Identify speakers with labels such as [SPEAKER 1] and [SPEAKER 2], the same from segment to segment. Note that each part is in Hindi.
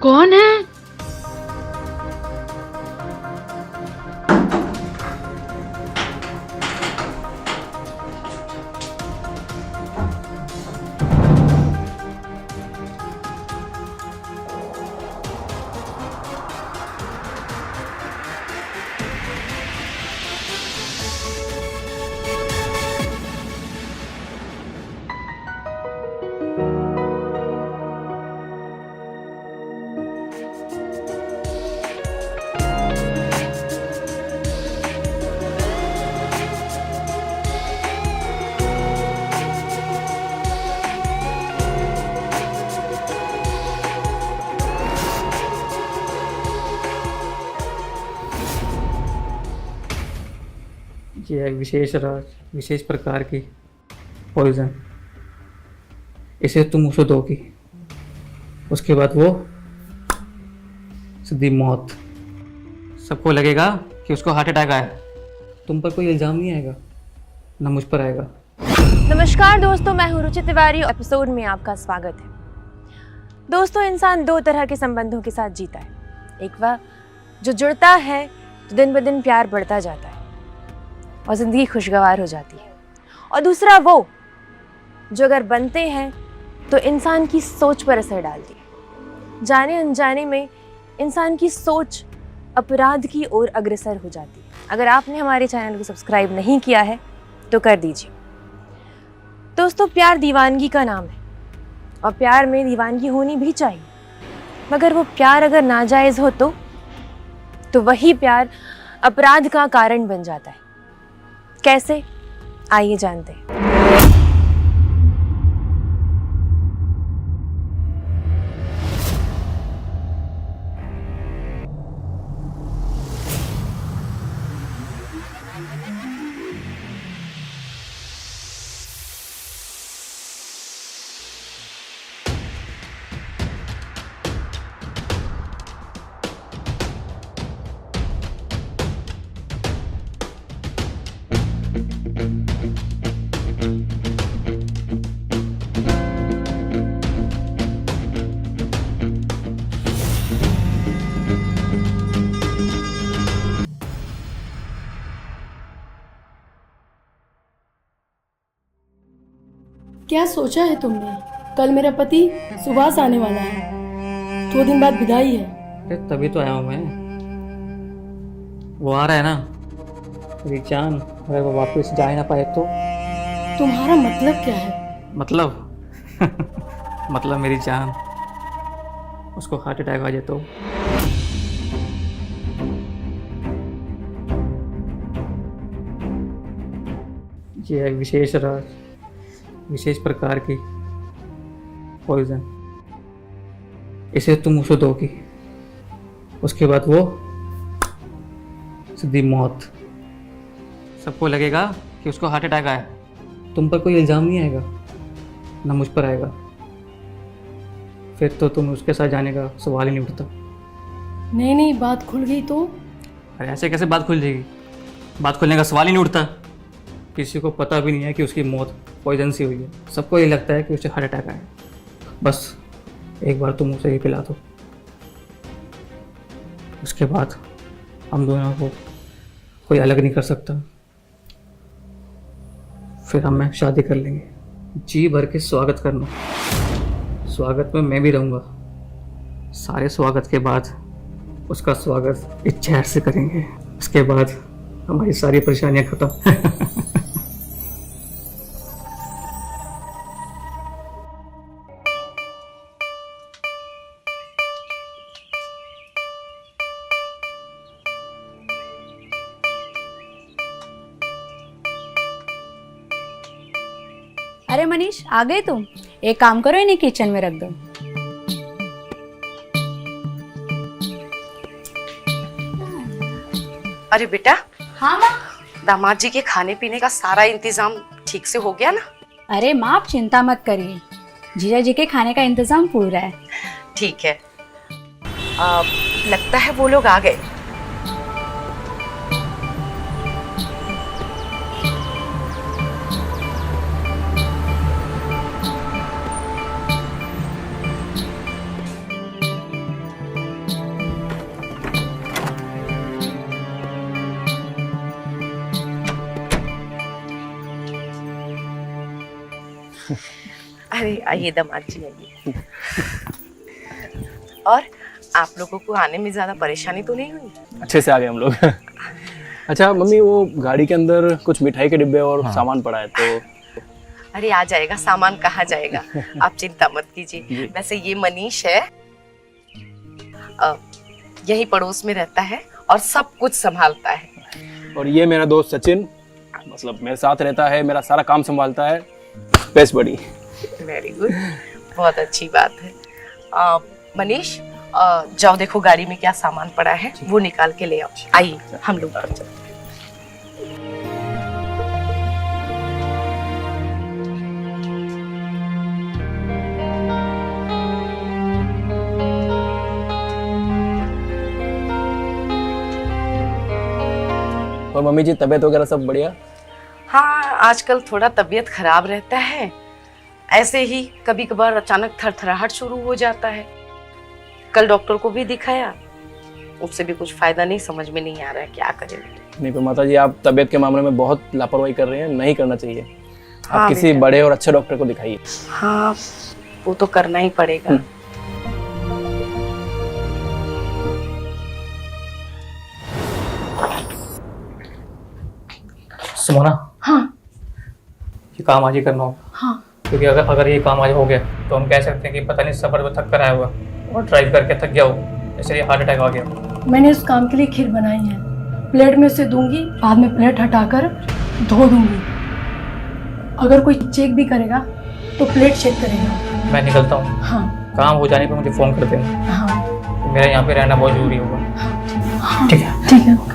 [SPEAKER 1] कौन है?
[SPEAKER 2] ये एक विशेष प्रकार की पॉइजन, इसे तुम उसे दोगी, उसके बाद वो सीधी मौत। सबको लगेगा कि उसको हार्ट अटैक आया, तुम पर कोई इल्ज़ाम नहीं आएगा, ना मुझ पर आएगा।
[SPEAKER 3] नमस्कार दोस्तों, मैं हूँ रुचि तिवारी। एपिसोड में आपका स्वागत है। दोस्तों, इंसान दो तरह के संबंधों के साथ जीता है। एक वह जो जुड़ता है तो दिन ब दिन प्यार बढ़ता जाता है और ज़िंदगी खुशगवार हो जाती है, और दूसरा वो जो अगर बनते हैं तो इंसान की सोच पर असर डालती है। जाने अनजाने में इंसान की सोच अपराध की ओर अग्रसर हो जाती है। अगर आपने हमारे चैनल को सब्सक्राइब नहीं किया है तो कर दीजिए। दोस्तों, प्यार दीवानगी का नाम है और प्यार में दीवानगी होनी भी चाहिए, मगर वो प्यार अगर नाजायज़ हो तो वही प्यार अपराध का कारण बन जाता है। कैसे, आइए जानते हैं।
[SPEAKER 4] क्या सोचा है तुमने? कल मेरा पति सुभाष आने वाला है, 2 दिन बाद विदाई है।
[SPEAKER 2] अरे तभी तो आया हूँ मैं, वो आ रहा है ना मेरी जान। अगर वो वापस जा ही ना पाए तो?
[SPEAKER 4] तुम्हारा मतलब क्या है?
[SPEAKER 2] मतलब मतलब मेरी जान, उसको हार्ट अटैक आ जाए तो? ये एक विशेष प्रकार की पॉइजन, इसे तुम उसे दोगी, उसके बाद वो सीधी मौत। सबको लगेगा कि उसको हार्ट अटैक आया, तुम पर कोई इल्ज़ाम नहीं आएगा, ना मुझ पर आएगा। फिर तो तुम उसके साथ जाने का सवाल ही नहीं उठता।
[SPEAKER 4] नहीं, बात खुल गई तो?
[SPEAKER 2] अरे ऐसे कैसे बात खुल जाएगी? बात खुलने का सवाल ही नहीं उठता। किसी को पता भी नहीं है कि उसकी मौत पॉइजन से हुई है। सबको ये लगता है कि उसे हार्ट अटैक आया। बस एक बार तुम उसे ही पिला दो, उसके बाद हम दोनों को कोई अलग नहीं कर सकता। फिर हम शादी कर लेंगे, जी भर के स्वागत करना। स्वागत में मैं भी रहूँगा। सारे स्वागत के बाद उसका स्वागत इस जहर से करेंगे। उसके बाद हमारी सारी परेशानियां खत्म।
[SPEAKER 5] अरे मनीष, आ गए तुम? एक काम करो, इन्हें किचन में रख दो। अरे बेटा,
[SPEAKER 6] हाँ माँ।
[SPEAKER 5] दामाद जी के खाने पीने का सारा इंतजाम ठीक से हो गया ना?
[SPEAKER 6] अरे माँ आप चिंता मत करिए, जीजा जी के खाने का इंतजाम पूरा है।
[SPEAKER 5] ठीक है। लगता है वो लोग आ गए। अरे आइए दामाद जी, आइए। और आप लोगों को आने में ज्यादा परेशानी तो नहीं हुई?
[SPEAKER 7] अच्छे से आ गए हम लोग। अच्छा मम्मी, वो गाड़ी के अंदर कुछ मिठाई के डिब्बे और सामान पड़ा है तो।
[SPEAKER 5] अरे आ जाएगा, सामान कहाँ जाएगा, आप चिंता मत कीजिए। वैसे ये मनीष है, यही पड़ोस में रहता है और सब कुछ संभालता है।
[SPEAKER 7] और ये मेरा दोस्त सचिन, मतलब मेरे साथ रहता है, मेरा सारा काम संभालता है। बेस्ट बड़ी।
[SPEAKER 5] वेरी गुड, बहुत अच्छी बात है। मनीष, जाओ देखो गाड़ी में क्या सामान पड़ा है, वो निकाल के ले आओ। आइए हम लोग चलते हैं।
[SPEAKER 7] और मम्मी जी तबीयत वगैरह सब बढ़िया?
[SPEAKER 5] हाँ, आजकल थोड़ा तबीयत खराब रहता है, ऐसे ही कभी कभार अचानक थरथराहट शुरू हो जाता है। कल डॉक्टर को भी दिखाया, उससे भी कुछ फायदा नहीं, समझ में नहीं आ रहा है क्या करें।
[SPEAKER 7] नहीं पर माता जी, आप तबीयत के मामले में बहुत लापरवाही कर रहे हैं, नहीं करना चाहिए। आप
[SPEAKER 5] हाँ,
[SPEAKER 7] किसी बड़े और अच्छे डॉक्टर को दिखाइए।
[SPEAKER 5] हाँ, वो तो करना ही पड़ेगा।
[SPEAKER 2] सुमना,
[SPEAKER 4] हाँ
[SPEAKER 2] ये काम आज ही करना होगा।
[SPEAKER 4] हाँ
[SPEAKER 2] क्योंकि अगर ये काम आज हो गया तो हम कह सकते हैं कि पता नहीं सफर में थक कर आया हुआ और ड्राइव करके थक गया हो, इसलिए हार्ट अटैक आ गया।
[SPEAKER 4] मैंने इस काम के लिए खीर बनाई है, प्लेट में से दूंगी, बाद में प्लेट हटाकर धो दूंगी। अगर कोई चेक भी करेगा तो प्लेट चेक करेगा।
[SPEAKER 2] मैं निकलता हूँ।
[SPEAKER 4] हाँ
[SPEAKER 2] काम हो जाने पर मुझे फ़ोन कर देना।
[SPEAKER 4] हाँ
[SPEAKER 2] मेरा यहाँ पे रहना बहुत ज़रूरी होगा।
[SPEAKER 4] हाँ
[SPEAKER 2] ठीक है।
[SPEAKER 4] ठीक है।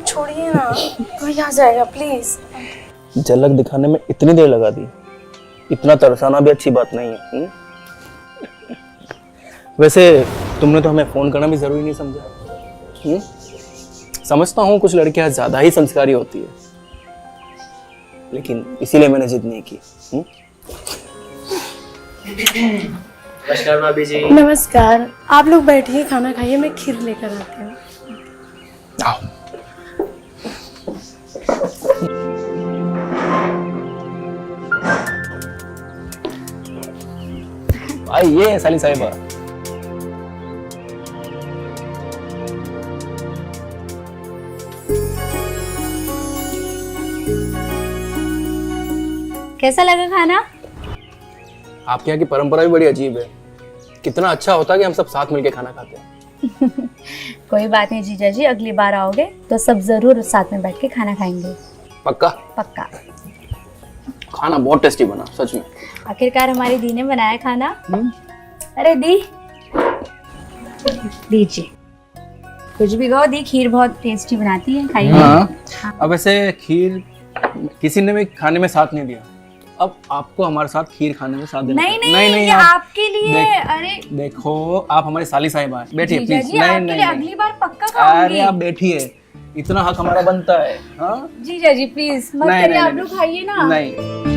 [SPEAKER 5] छोड़िए ना, कोई आ जाएगा प्लीज।
[SPEAKER 7] झलक दिखाने में इतनी देर लगा दी, इतना तरसाना भी अच्छी बात नहीं है। वैसे तुमने तो हमें फोन करना भी जरूरी नहीं समझा। समझता हूँ कुछ लड़कियां ज्यादा ही संस्कारी होती है, लेकिन इसीलिए मैंने जिद नहीं की।
[SPEAKER 2] नमस्कार भाभी जी।
[SPEAKER 4] नमस्कार, आप लोग बैठिए, खाना खाइए, मैं खीर लेकर आती हूँ।
[SPEAKER 7] आओ। आइए साली साहिबा।
[SPEAKER 6] कैसा लगा खाना?
[SPEAKER 7] आपके यहाँ की परंपरा भी बड़ी अजीब है। कितना अच्छा होता है कि हम सब साथ मिलके खाना खाते हैं।
[SPEAKER 6] कोई बात नहीं जीजा जी, अगली बार आओगे तो सब जरूर साथ में बैठ के खाना खाएंगे।
[SPEAKER 7] पक्का?
[SPEAKER 6] पक्का।
[SPEAKER 7] खाना बहुत टेस्टी बना, सच में।
[SPEAKER 6] आखिरकार हमारी दी ने बनाया खाना। अरे दी, दीजिए। कुछ भी कहो, दी खीर बहुत टेस्टी बनाती है, खाइए।
[SPEAKER 7] हाँ। अब ऐसे खीर किसी ने भी खाने में साथ नहीं दिया, अब आपको हमारे साथ खीर खाने में साथ देना।
[SPEAKER 6] नहीं, ये आपके लिए। अरे
[SPEAKER 7] देखो, आप हमारी साली साहिबा हैं, बैठिए
[SPEAKER 6] जीजा
[SPEAKER 7] प्लीज।
[SPEAKER 6] जी, आपके लिए अगली बार पक्का खाऊंगी।
[SPEAKER 7] अरे आप बैठिए, इतना हक हमारा बनता है। हाँ
[SPEAKER 6] जीजा जी प्लीज मत करिए, आप लोग खाइए ना।
[SPEAKER 7] नहीं।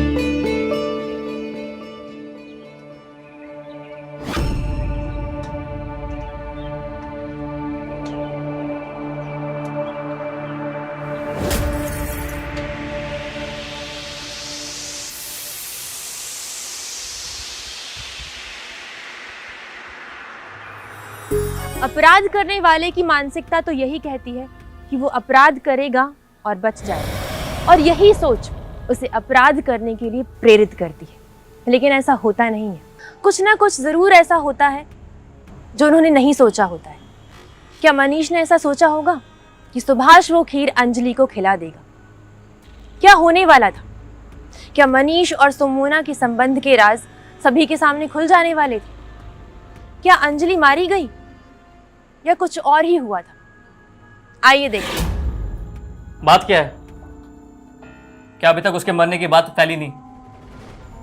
[SPEAKER 3] अपराध करने वाले की मानसिकता तो यही कहती है कि वो अपराध करेगा और बच जाएगा, और यही सोच उसे अपराध करने के लिए प्रेरित करती है। लेकिन ऐसा होता नहीं है। कुछ ना कुछ ज़रूर ऐसा होता है जो उन्होंने नहीं सोचा होता है। क्या मनीष ने ऐसा सोचा होगा कि सुभाष वो खीर अंजलि को खिला देगा? क्या होने वाला था? क्या मनीष और सुमोना के संबंध के राज सभी के सामने खुल जाने वाले थे? क्या अंजलि मारी गई या कुछ और ही हुआ था? आइए देखिए।
[SPEAKER 2] बात क्या है? क्या अभी तक उसके मरने की बात फैली नहीं?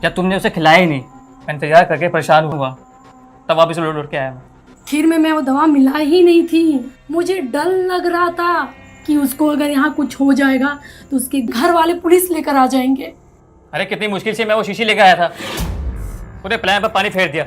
[SPEAKER 2] क्या तुमने उसे खिलाया ही नहीं? मैं इंतजार करके परेशान हुआ, तब वापस लौट के आया मैं।
[SPEAKER 4] खीर में मैं वो दवा मिला ही नहीं थी। मुझे डर लग रहा था कि उसको अगर यहाँ कुछ हो जाएगा तो उसके घर वाले पुलिस लेकर आ जाएंगे।
[SPEAKER 2] अरे कितनी मुश्किल से मैं वो शीशी लेकर आया था, पूरे प्लान पर पानी फेर दिया।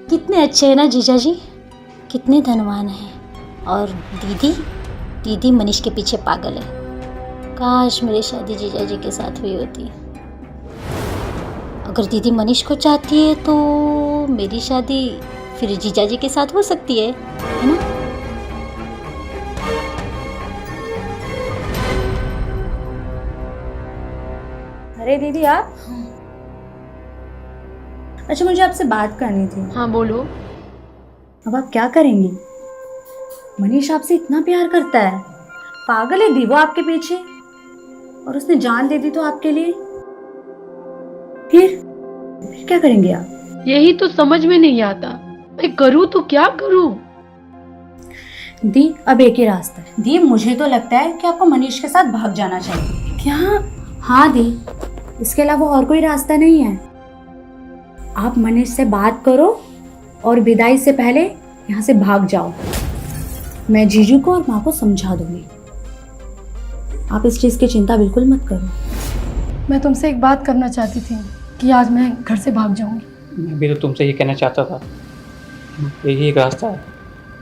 [SPEAKER 6] कितने अच्छे हैं ना जीजा जी, कितने धनवान हैं। और दीदी, दीदी मनीष के पीछे पागल है। काश मेरी शादी जीजा जी के साथ हुई होती। अगर दीदी मनीष को चाहती है तो मेरी शादी फिर जीजा जी के साथ हो सकती है ना? अरे दीदी आप? अच्छा, मुझे आपसे बात करनी थी।
[SPEAKER 1] हाँ बोलो।
[SPEAKER 6] अब आप क्या करेंगी? मनीष आपसे इतना प्यार करता है, पागल है दी वो आपके पीछे, और उसने जान दे दी तो आपके लिए। फिर क्या करेंगे आप?
[SPEAKER 1] यही तो समझ में नहीं आता, मैं करूँ तो क्या करूँ?
[SPEAKER 6] दी अब एक ही रास्ता है। दी मुझे तो लगता है कि आपको मनीष के साथ भाग जाना चाहिए।
[SPEAKER 4] क्या?
[SPEAKER 6] हाँ दी, इसके अलावा और कोई रास्ता नहीं है। आप मनीष से बात करो और विदाई से पहले यहाँ से भाग जाओ। मैं जीजू को और माँ को समझा दूंगी। आप इस चीज़ की चिंता बिल्कुल मत करो।
[SPEAKER 4] मैं तुमसे एक बात करना चाहती थी कि आज मैं घर से भाग जाऊंगी।
[SPEAKER 2] मैं भी तो तुमसे ये कहना चाहता था, यही एक रास्ता है।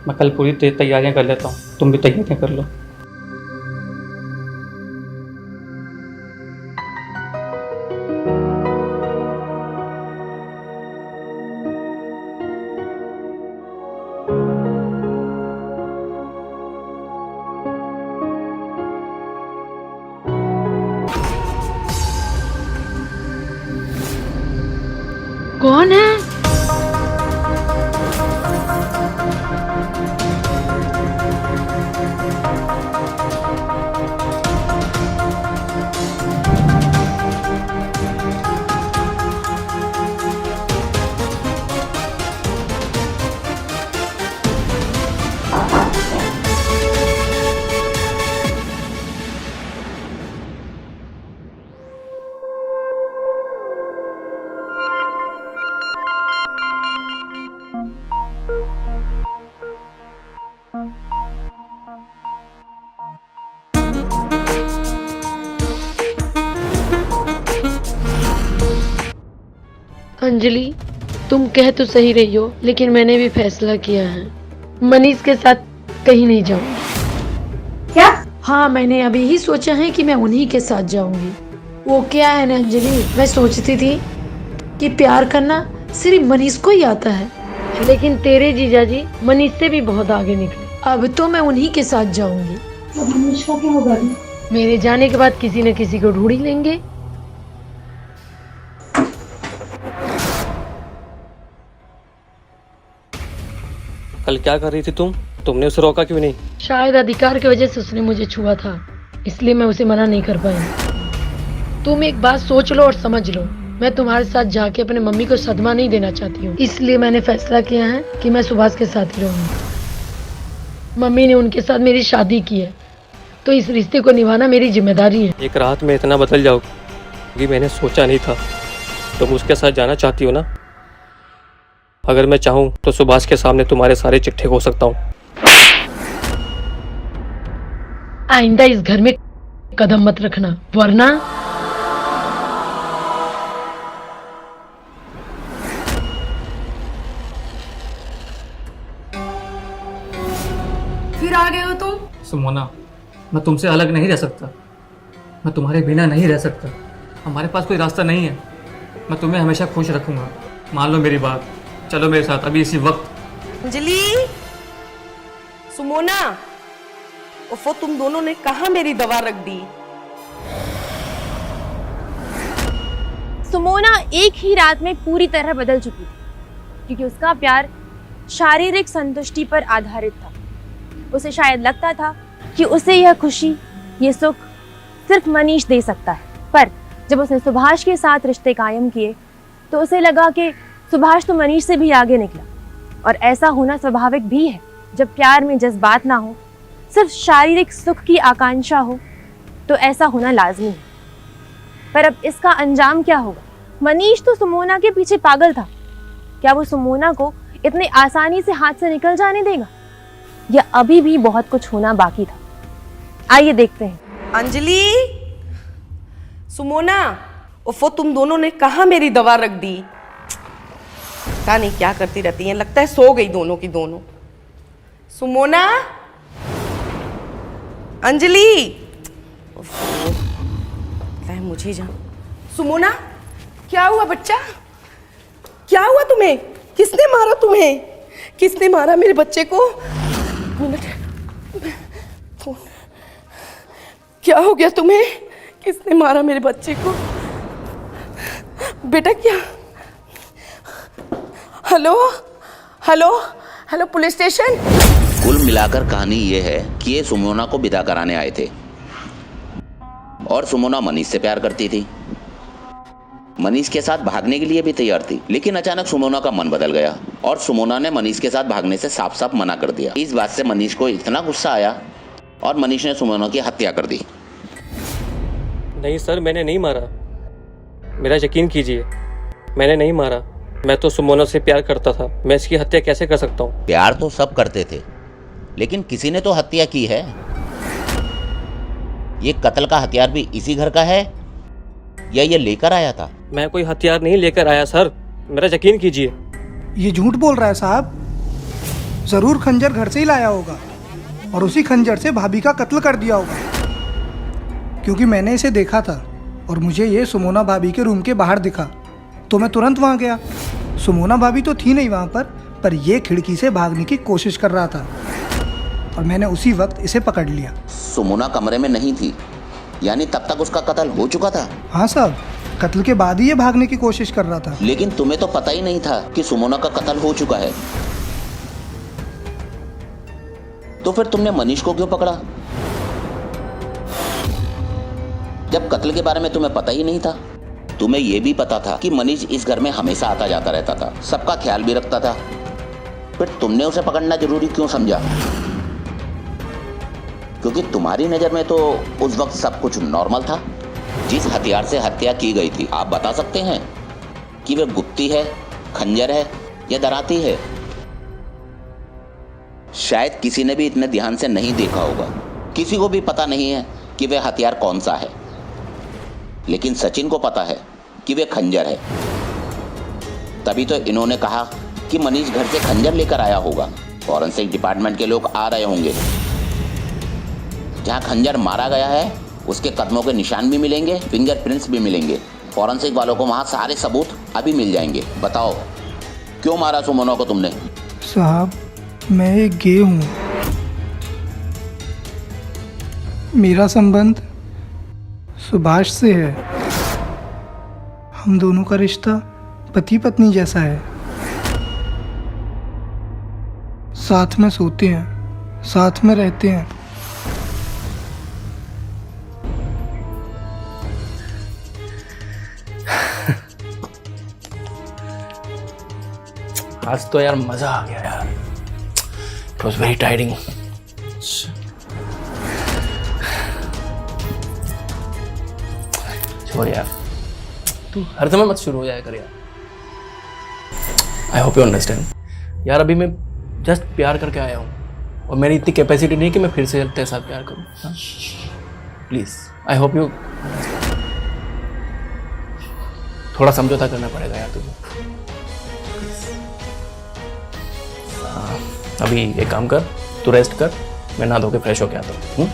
[SPEAKER 2] मैं कल पूरी तैयारियां कर लेता हूँ, तुम भी तैयारियां कर लो।
[SPEAKER 1] कौन है? अंजलि, तुम कह तो सही रही हो, लेकिन मैंने भी फैसला किया है, मनीष के साथ कहीं नहीं जाऊंगी।
[SPEAKER 6] क्या?
[SPEAKER 1] हाँ, मैंने अभी ही सोचा है कि मैं उन्हीं के साथ जाऊंगी। वो क्या है ना अंजलि, मैं सोचती थी कि प्यार करना सिर्फ मनीष को ही आता है, लेकिन तेरे जीजा जी मनीष से भी बहुत आगे निकले। अब तो मैं उन्हीं के साथ जाऊंगी।
[SPEAKER 6] मनीष का क्या होगा?
[SPEAKER 1] मेरे जाने के बाद किसी न किसी को ढूंढ ही लेंगे।
[SPEAKER 7] कल क्या कर रही थी तुम? तुमने उसे रोका क्यों नहीं?
[SPEAKER 1] शायद अधिकार की वजह से उसने मुझे छुआ था, इसलिए मैं उसे मना नहीं कर पाई। तुम एक बात सोच लो और समझ लो, मैं तुम्हारे साथ जाके अपने मम्मी को सदमा नहीं देना चाहती हूँ, इसलिए मैंने फैसला किया है कि मैं सुभाष के साथ ही रहूंगी। मम्मी ने उनके साथ मेरी शादी की है, तो इस रिश्ते को निभाना मेरी जिम्मेदारी है।
[SPEAKER 7] एक रात में इतना बदल जाओगी मैंने सोचा नहीं था। तुम उसके साथ जाना चाहती हो ना? अगर मैं चाहूँ तो सुभाष के सामने तुम्हारे सारे चिट्ठे हो सकता हूँ।
[SPEAKER 1] आइंदा इस घर में कदम मत रखना, वरना
[SPEAKER 4] फिर आ गए हो तुम?
[SPEAKER 2] सुमोना, मैं तुमसे अलग नहीं रह सकता, मैं तुम्हारे बिना नहीं रह सकता। हमारे पास कोई रास्ता नहीं है। मैं तुम्हें हमेशा खुश रखूंगा। मान लो मेरी बात, चलो मेरे साथ अभी इसी वक्त।
[SPEAKER 5] अंजलि, सुमोना, उफ़ो तुम दोनों ने कहाँ मेरी दवा रख दी?
[SPEAKER 3] सुमोना एक ही रात में पूरी तरह बदल चुकी थी, क्योंकि उसका प्यार शारीरिक संतुष्टि पर आधारित था। उसे शायद लगता था कि उसे यह खुशी, ये सुख सिर्फ मनीष दे सकता है। पर जब उसने सुभाष के साथ रिश्ते कायम किए तो उसे लगा कि सुभाष तो मनीष से भी आगे निकला। और ऐसा होना स्वाभाविक भी है। जब प्यार में जज्बात ना हो, सिर्फ शारीरिक सुख की आकांक्षा हो, तो ऐसा होना लाजमी है। पर अब इसका अंजाम क्या होगा? मनीष तो सुमोना के पीछे पागल था। क्या वो सुमोना को इतने आसानी से हाथ से निकल जाने देगा, या अभी भी बहुत कुछ होना बाकी था? आइए देखते हैं।
[SPEAKER 5] अंजलि, सुमोना, उफ़ो तुम दोनों ने कहाँ मेरी दवा रख दी? पता नहीं क्या करती रहती हैं, लगता है सो गई दोनों की दोनों। सुमोना, अंजलि, उफ़ो, लगता है मुझे जा। सुमोना, क्या हुआ बच्चा? क्या हुआ तुम्हें? किसने मारा तुम्हें? किसने मारा मेरे बच्चे को? फोन, क्या हो गया तुम्हें? किसने मारा मेरे बच्चे को? बेटा क्या? Hello hello hello, police station.
[SPEAKER 8] कुल मिलाकर कहानी ये है कि ये सुमोना को विदा कराने आए थे और सुमोना मनीष से प्यार करती थी। मनीष के साथ भागने के लिए भी तैयार थी, लेकिन अचानक सुमोना का मन बदल गया और सुमोना ने मनीष के साथ भागने से साफ साफ मना कर दिया। इस बात से मनीष को इतना गुस्सा आया और मनीष ने सुमोना की हत्या कर दी।
[SPEAKER 7] नहीं सर, मैंने नहीं मारा। मेरा यकीन कीजिए, मैंने नहीं मारा। मैं तो सुमोना से प्यार करता था। मैं इसकी हत्या कैसे कर सकता हूँ?
[SPEAKER 8] प्यार तो सब करते थे, लेकिन किसी ने तो हत्या की है। ये कत्ल का हथियार भी इसी घर का है या ये लेकर आया था?
[SPEAKER 7] मैं कोई हथियार नहीं लेकर आया सर, मेरा यकीन कीजिए।
[SPEAKER 9] ये झूठ बोल रहा है साहब। जरूर खंजर घर से ही लाया होगा और उसी खंजर से भाभी का कत्ल कर दिया होगा, क्योंकि मैंने इसे देखा था और मुझे ये सुमोना भाभी के रूम के बाहर दिखा तो मैं तुरंत वहाँ गया। सुमोना भाभी तो थी नहीं वहाँ पर ये खिड़की से भागने की कोशिश कर रहा था और मैंने उसी वक्त इसे पकड़ लिया।
[SPEAKER 8] सुमोना कमरे में नहीं थी, यानी तब तक उसका कत्ल हो चुका था?
[SPEAKER 9] हाँ साहब, कत्ल के बाद ही ये भागने की कोशिश कर रहा था।
[SPEAKER 8] लेकिन तुम्हें तो पता ही नहीं था कि सुमोना का कत्ल हो चुका है, तो फिर तुमने मनीष को क्यों पकड़ा जब कत्ल के बारे में तुम्हें पता ही नहीं था? तुम्हें यह भी पता था कि मनीष इस घर में हमेशा आता जाता रहता था, सबका ख्याल भी रखता था, फिर तुमने उसे पकड़ना जरूरी क्यों समझा? क्योंकि तुम्हारी नजर में तो उस वक्त सब कुछ नॉर्मल था। जिस हथियार से हत्या की गई थी, आप बता सकते हैं कि वह गुप्ती है, खंजर है या दराती है? शायद किसी ने भी इतने ध्यान से नहीं देखा होगा। किसी को भी पता नहीं है कि वह हथियार कौन सा है, लेकिन सचिन को पता है कि वह खंजर है। तभी तो इन्होंने कहा कि मनीष घर से खंजर लेकर आया होगा। फॉरेंसिक डिपार्टमेंट के लोग आ रहे होंगे। जहां खंजर मारा गया है उसके कदमों के निशान भी मिलेंगे, फिंगरप्रिंट्स भी मिलेंगे। फॉरेंसिक वालों को वहां सारे सबूत अभी मिल जाएंगे। बताओ, क्यों मारा सुमोना को तुमने?
[SPEAKER 9] साहब, मैं एक गे हूँ। मेरा संबंध सुभाष से है। हम दोनों का रिश्ता पति पत्नी जैसा है। साथ में सोते हैं, साथ में रहते हैं।
[SPEAKER 10] आज तो यार मजा आ गया यार। It was very tiring. छोड़ यार, तू हर समय मत शुरू हो जाया कर यार। आई होप यू अंडरस्टैंड यार। अभी मैं जस्ट प्यार करके आया हूँ और मेरी इतनी कैपेसिटी नहीं कि मैं फिर से तेरे साथ प्यार करूँ। Please, I hope you. थोड़ा समझौता करना पड़ेगा यार तुझे। अभी एक काम कर, तू रेस्ट कर, मैं नहा धो के फ्रेश होके आता हूँ।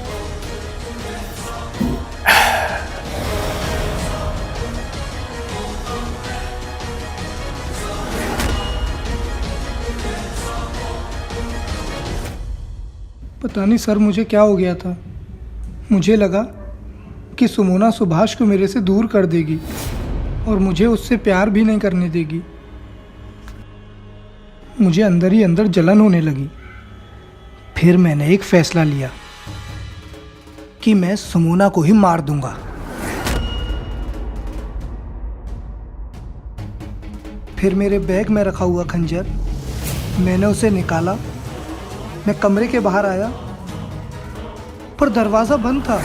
[SPEAKER 9] पता नहीं सर मुझे क्या हो गया था। मुझे लगा कि सुमोना सुभाष को मेरे से दूर कर देगी और मुझे उससे प्यार भी नहीं करने देगी। मुझे अंदर ही अंदर जलन होने लगी। फिर मैंने एक फैसला लिया कि मैं सुमोना को ही मार दूंगा। फिर मेरे बैग में रखा हुआ खंजर मैंने उसे निकाला। मैं कमरे के बाहर आया पर दरवाजा बंद था।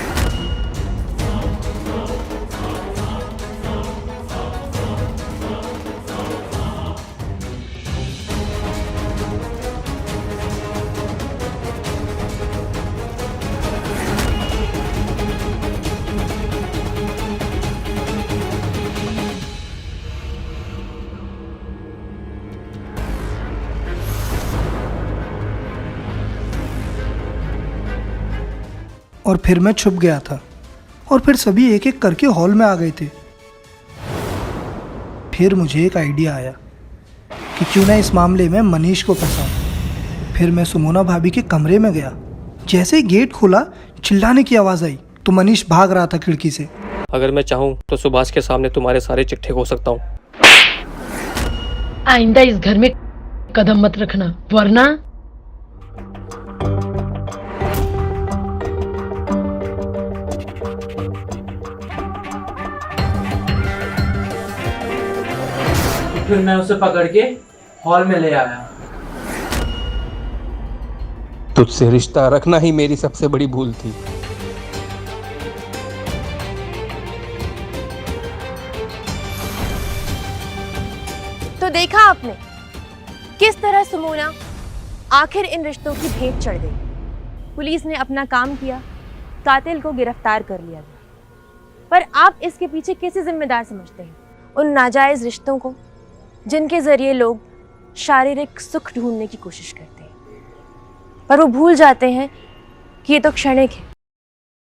[SPEAKER 9] और फिर मैं छुप गया था और फिर सभी एक एक करके हॉल में आ गए थे। फिर मुझे एक आइडिया आया कि क्यों ना इस मामले में मनीष को फंसाऊं। फिर मैं सुमोना भाभी के कमरे में गया। जैसे ही गेट खुला चिल्लाने की आवाज़ आई तो मनीष भाग रहा था खिड़की से।
[SPEAKER 7] अगर मैं चाहूँ तो सुभाष के सामने तुम्हारे सारे चिट्ठे खो सकता हूँ।
[SPEAKER 1] आइंदा इस घर में कदम मत रखना, वरना
[SPEAKER 10] फिर मैं उसे पकड़ के हॉल में ले आया।
[SPEAKER 11] तुझसे रिश्ता रखना ही मेरी सबसे बड़ी भूल थी।
[SPEAKER 3] तो देखा आपने किस तरह सुमोना आखिर इन रिश्तों की भेंट चढ़ गई। पुलिस ने अपना काम किया, कातिल को गिरफ्तार कर लिया गया। पर आप इसके पीछे कैसे जिम्मेदार समझते हैं? उन नाजायज रिश्तों को जिनके जरिए लोग शारीरिक सुख ढूंढने की कोशिश करते हैं, पर वो भूल जाते हैं कि ये तो क्षणिक है।